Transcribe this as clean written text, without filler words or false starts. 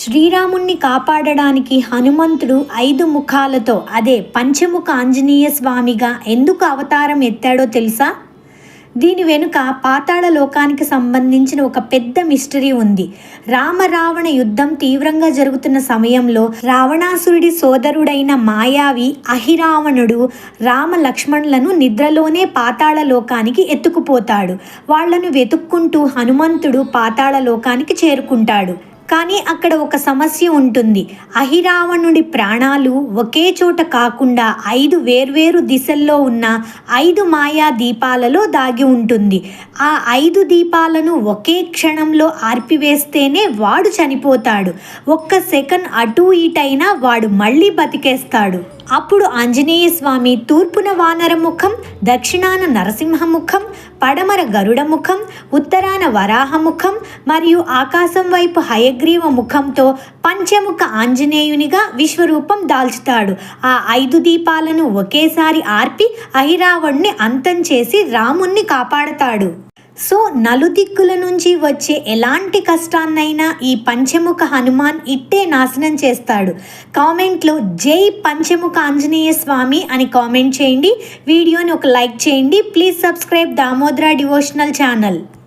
శ్రీరాముణ్ణి కాపాడడానికి హనుమంతుడు 5 ముఖాలతో అదే పంచముఖ ఆంజనేయ స్వామిగా ఎందుకు అవతారం ఎత్తాడో తెలుసా? దీని వెనుక పాతాళ లోకానికి సంబంధించిన ఒక పెద్ద మిస్టరీ ఉంది. రావణ యుద్ధం తీవ్రంగా జరుగుతున్న సమయంలో రావణాసురుడి సోదరుడైన మాయావి అహిరావణుడు రామ లక్ష్మణులను నిద్రలోనే పాతాళ లోకానికి ఎత్తుకుపోతాడు. వాళ్లను వెతుక్కుంటూ హనుమంతుడు పాతాళ లోకానికి చేరుకుంటాడు. కానీ అక్కడ ఒక సమస్య ఉంటుంది. అహిరావణుడి ప్రాణాలు ఒకే చోట కాకుండా 5 వేర్వేరు దిశల్లో ఉన్న 5 మాయా దీపాలలో దాగి ఉంటుంది. ఆ 5 దీపాలను ఒకే క్షణంలో ఆర్పివేస్తేనే వాడు చనిపోతాడు. ఒక్క సెకండ్ అటు ఇటైనా వాడు మళ్ళీ బతికేస్తాడు. అప్పుడు ఆంజనేయ స్వామి తూర్పున వానర ముఖం, దక్షిణాన నరసింహముఖం, పడమర గరుడ ముఖం, ఉత్తరాన వరాహముఖం మరియు ఆకాశం వైపు హయగ్రీవ ముఖంతో పంచముఖ ఆంజనేయునిగా విశ్వరూపం దాల్చుతాడు. ఆ 5 దీపాలను ఒకేసారి ఆర్పి అహిరావణ్ణి అంతం చేసి రాముణ్ణి కాపాడతాడు. సో నలుదిక్కుల నుంచి వచ్చే ఎలాంటి కష్టాన్నైనా ఈ పంచముఖ హనుమాన్ ఇట్టే నాశనం చేస్తాడు. కామెంట్లో జై పంచముఖ ఆంజనేయ స్వామి అని కామెంట్ చేయండి. వీడియోని ఒక లైక్ చేయండి. Please subscribe Damodara devotional channel.